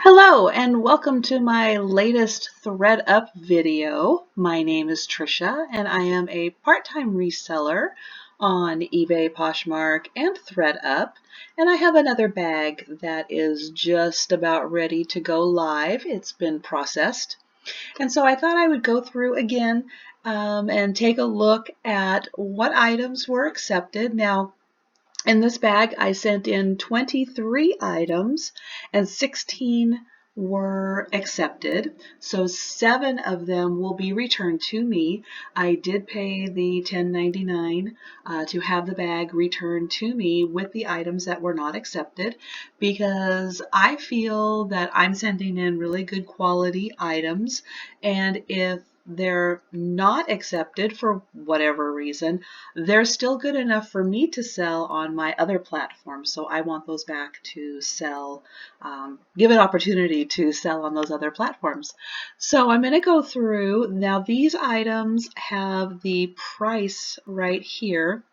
Hello and welcome to my latest Thredup video. My name is Trisha and I am a part-time reseller on eBay, Poshmark, and Thredup. And I have another bag that is just about ready to go live. It's been processed. And so I thought I would go through again and take a look at what items were accepted. Now, in this bag, I sent in 23 items and 16 were accepted. So 7 of them will be returned to me. I did pay the $10.99 to have the bag returned to me with the items that were not accepted because I feel that I'm sending in really good quality items, and if they're not accepted for whatever reason, they're still good enough for me to sell on my other platforms. So I want those back to sell, give an opportunity to sell on those other platforms. So I'm going to go through. Now these items have the price right here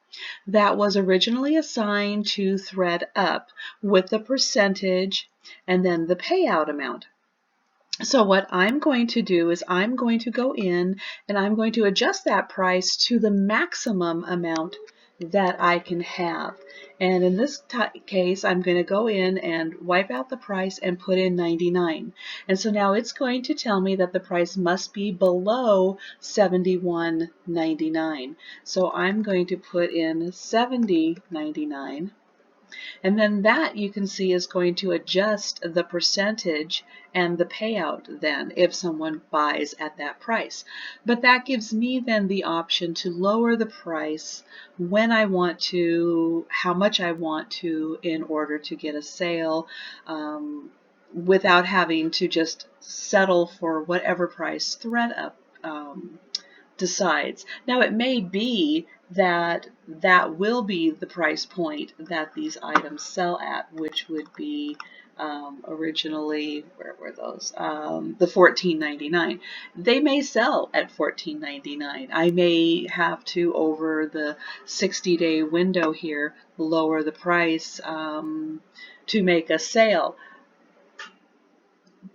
that was originally assigned to Thredup with the percentage and then the payout amount. So what I'm going to do is I'm going to go in and I'm going to adjust that price to the maximum amount that I can have. And in this case, I'm going to go in and wipe out the price and put in 99. And so now it's going to tell me that the price must be below $71.99. So I'm going to put in $70.99. And then that, you can see, is going to adjust the percentage and the payout then if someone buys at that price. But that gives me then the option to lower the price when I want to, how much I want to, in order to get a sale, without having to just settle for whatever price Thredup decides. Now it may be that that will be the price point that these items sell at, which would be originally, where were those? The $14.99. They may sell at $14.99. I may have to, over the 60-day window here, lower the price to make a sale.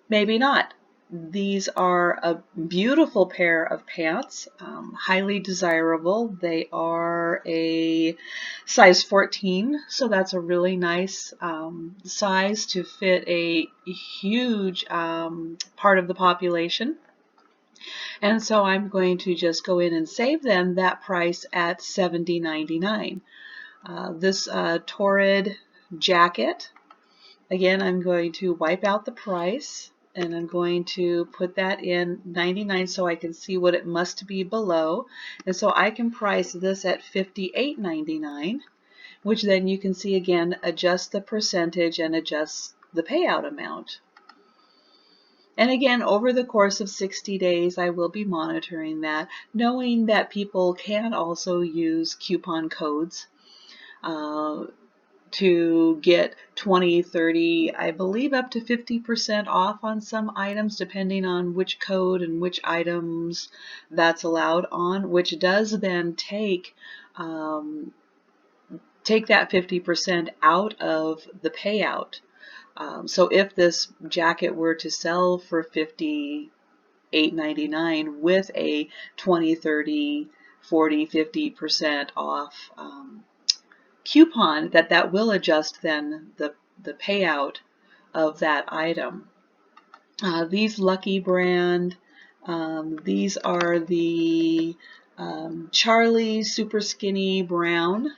Maybe not. These are a beautiful pair of pants, highly desirable. They are a size 14, so that's a really nice size to fit a huge part of the population. And so I'm going to just go in and save them that price at $70.99. This Torrid jacket, again, I'm going to wipe out the price. And I'm going to put that in 99 so I can see what it must be below. And so I can price this at $58.99, which then you can see again, adjust the percentage and adjust the payout amount. And again, over the course of 60 days, I will be monitoring that, knowing that people can also use coupon codes to get 20, 30, I believe up to 50% off on some items, depending on which code and which items that's allowed on, which does then take that 50% out of the payout. So if this jacket were to sell for $58.99 with a 20, 30, 40, 50% off coupon, that will adjust then the payout of that item. These Lucky brand, these are the Charlie Super Skinny Brown,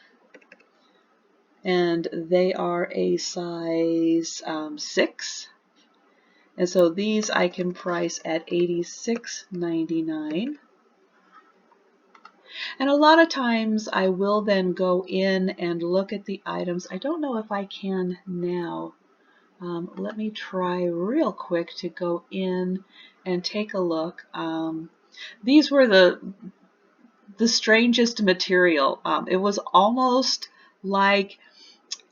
and they are a size 6. And so these I can price at $86.99. And a lot of times I will then go in and look at the items. I don't know if I can now. Let me try real quick to go in and take a look. These were the strangest material. It was almost like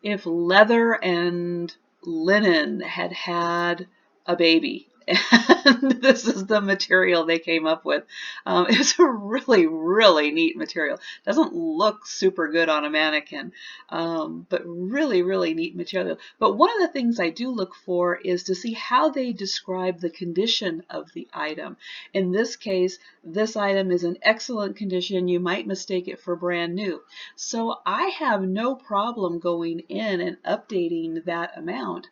if leather and linen had had a baby. And this is the material they came up with. It's a really, really neat material. Doesn't look super good on a mannequin, but really, really neat material. But one of the things I do look for is to see how they describe the condition of the item. In this case, this item is in excellent condition. You might mistake it for brand new. So I have no problem going in and updating that amount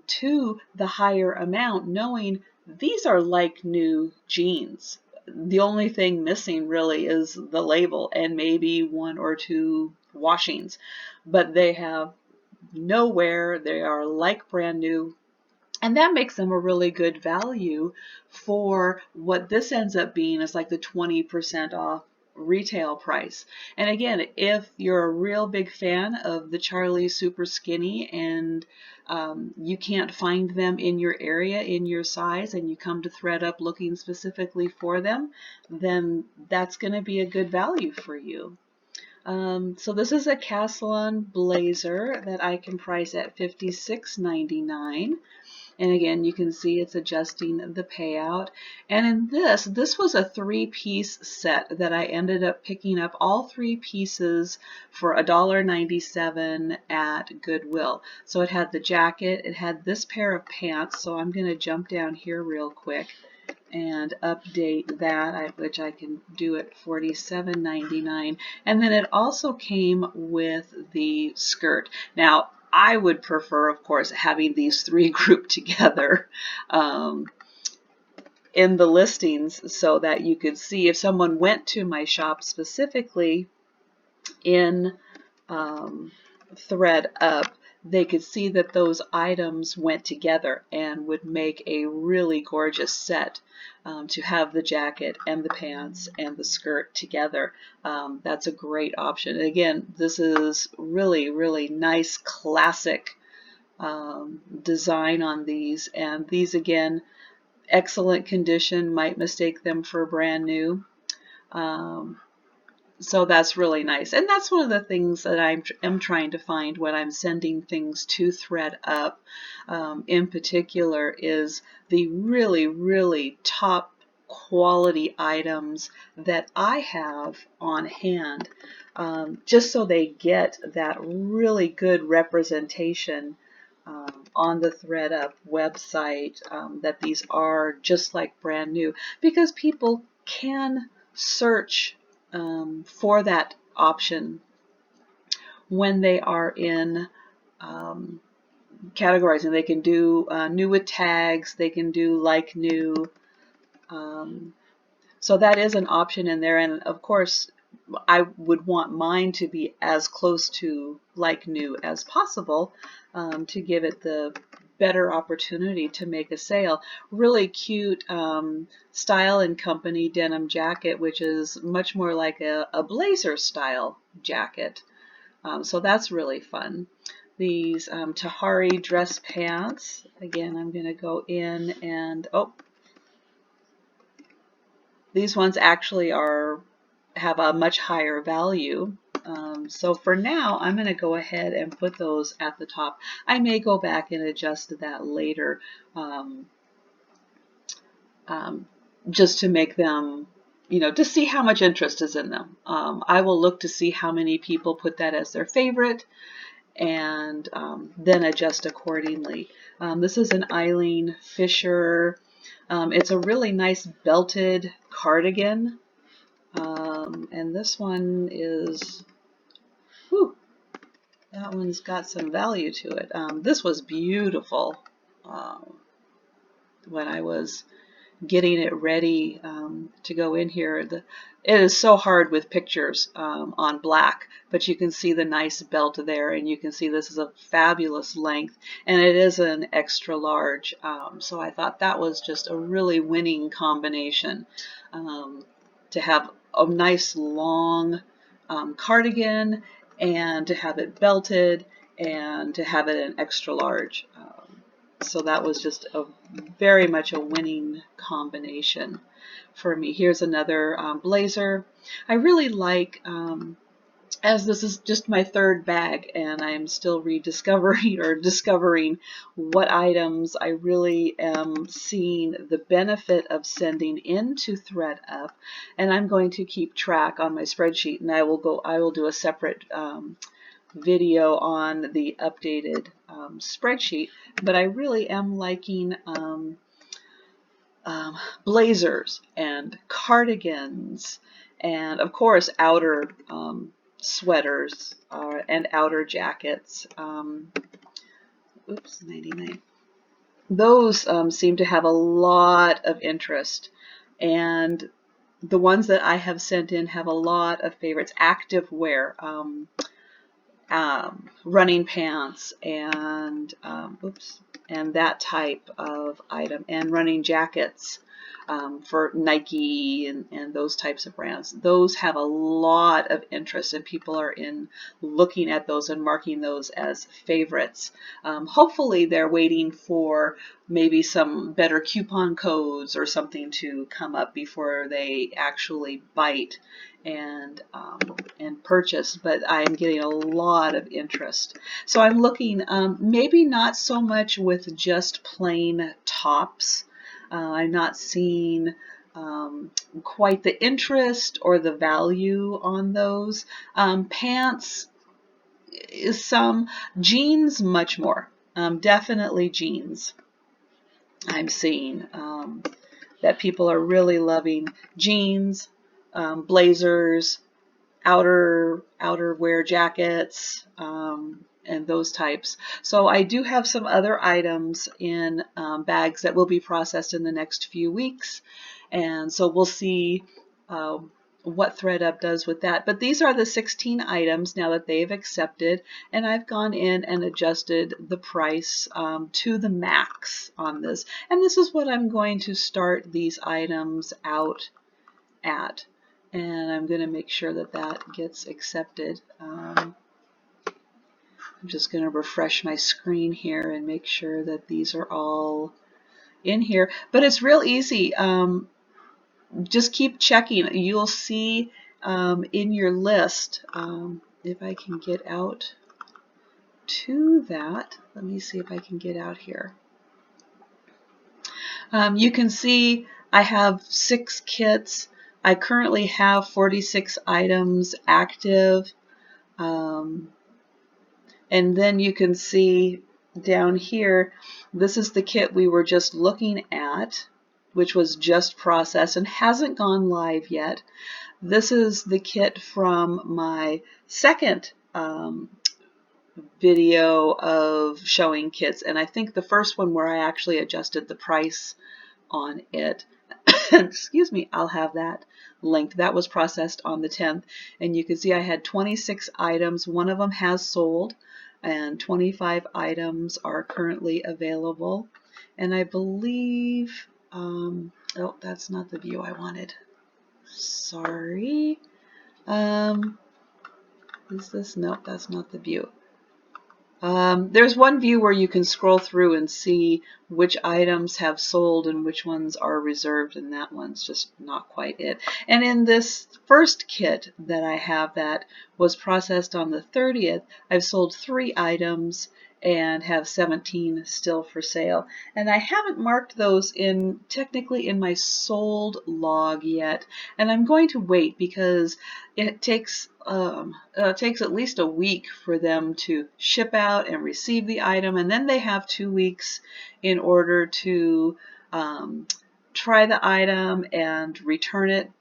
to the higher amount, knowing these are like new jeans. The only thing missing really is the label and maybe one or two washings, but they have no wear. They are like brand new. And that makes them a really good value for what this ends up being is like the 20% off retail price. And again, if you're a real big fan of the Charlie Super Skinny and you can't find them in your area, in your size, and you come to Thredup looking specifically for them, then that's going to be a good value for you. So this is a Caslon blazer that I can price at $56.99. And again, you can see it's adjusting the payout. And in this was a 3-piece set that I ended up picking up all 3 pieces for $1.97 at Goodwill. So it had the jacket, it had this pair of pants. So I'm going to jump down here real quick and update that, which I can do at $47.99. And then it also came with the skirt. Now, I would prefer, of course, having these 3 grouped together in the listings so that you could see if someone went to my shop specifically in Thredup, they could see that those items went together and would make a really gorgeous set to have the jacket and the pants and the skirt together. That's a great option. And again, this is really, really nice classic design on these, and these again, excellent condition, might mistake them for brand new. So that's really nice. And that's one of the things that I am trying to find when I'm sending things to Thredup in particular is the really, really top quality items that I have on hand, just so they get that really good representation on the Thredup website that these are just like brand new, because people can search for that option when they are in categorizing. They can do new with tags, they can do like new. So that is an option in there, and of course I would want mine to be as close to like new as possible to give it the better opportunity to make a sale. Really cute Style and Company denim jacket, which is much more like a blazer style jacket. So that's really fun. These Tahari dress pants, again, I'm going to go in and, these ones actually have a much higher value. So for now, I'm going to go ahead and put those at the top. I may go back and adjust that later just to make them, to see how much interest is in them. I will look to see how many people put that as their favorite and then adjust accordingly. This is an Eileen Fisher. It's a really nice belted cardigan. And this one is, whew, that one's got some value to it. This was beautiful when I was getting it ready to go in here. It is so hard with pictures on black, but you can see the nice belt there, and you can see this is a fabulous length, and it is an extra large. So I thought that was just a really winning combination to have a nice long cardigan and to have it belted and to have it an extra large. So that was just very much a winning combination for me. Here's another blazer. I really like as this is just my third bag and I'm still rediscovering or discovering what items I really am seeing the benefit of sending into Thredup, and I'm going to keep track on my spreadsheet, and I will do a separate video on the updated spreadsheet. But I really am liking blazers and cardigans, and of course outer sweaters and outer jackets. Oops, 99. Those seem to have a lot of interest, and the ones that I have sent in have a lot of favorites. Active wear, running pants, and and that type of item, and running jackets for Nike and those types of brands. Those have a lot of interest, and people are looking at those and marking those as favorites. Hopefully they're waiting for maybe some better coupon codes or something to come up before they actually bite and purchase, but I'm getting a lot of interest. So I'm looking maybe not so much with just plain tops. I'm not seeing quite the interest or the value on those. Pants is some, jeans much more. Definitely jeans. I'm seeing that people are really loving jeans, blazers, outerwear jackets, and those types. So I do have some other items in bags that will be processed in the next few weeks, and so we'll see what Thredup does with that. But these are the 16 items now that they've accepted, and I've gone in and adjusted the price to the max on this. And this is what I'm going to start these items out at. And I'm going to make sure that that gets accepted. I'm just going to refresh my screen here and make sure that these are all in here. But it's real easy. Just keep checking. You'll see in your list, if I can get out to that. Let me see if I can get out here. You can see I have 6 kits. I currently have 46 items active. And then you can see down here, this is the kit we were just looking at, which was just processed and hasn't gone live yet. This is the kit from my second video of showing kits, and I think the first one where I actually adjusted the price on it. Excuse me, I'll have that linked. That was processed on the 10th, and you can see I had 26 items. One of them has sold, and 25 items are currently available. And I believe, oh, that's not the view I wanted. Sorry. Is this? No, that's not the view. There's one view where you can scroll through and see which items have sold and which ones are reserved, and that one's just not quite it. And in this first kit that I have that was processed on the 30th, I've sold 3 items and have 17 still for sale. And I haven't marked those technically in my sold log yet, and I'm going to wait because it takes at least a week for them to ship out and receive the item, and then they have 2 weeks in order to try the item and return it.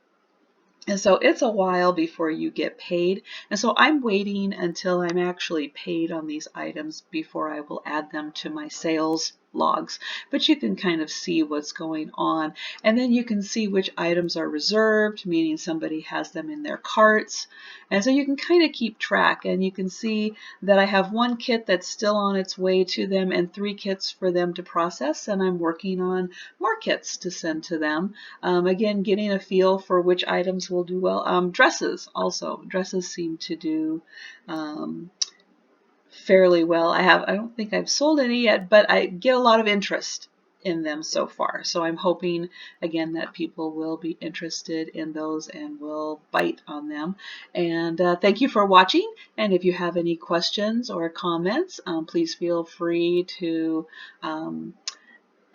And so it's a while before you get paid. And so I'm waiting until I'm actually paid on these items before I will add them to my sales logs. But you can kind of see what's going on. And then you can see which items are reserved, meaning somebody has them in their carts. And so you can kind of keep track. And you can see that I have 1 kit that's still on its way to them and 3 kits for them to process. And I'm working on more kits to send to them. Again, getting a feel for which items will do well. Dresses also. Dresses seem to do fairly well. I don't think I've sold any yet, but I get a lot of interest in them so far. So I'm hoping again that people will be interested in those and will bite on them. And thank you for watching. And if you have any questions or comments, please feel free to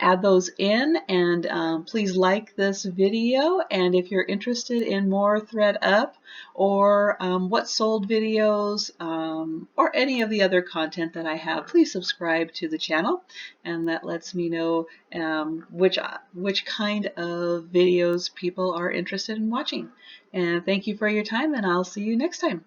add those in, and please like this video. And if you're interested in more Thredup or what sold videos or any of the other content that I have, please subscribe to the channel, and that lets me know which kind of videos people are interested in watching. And thank you for your time, and I'll see you next time.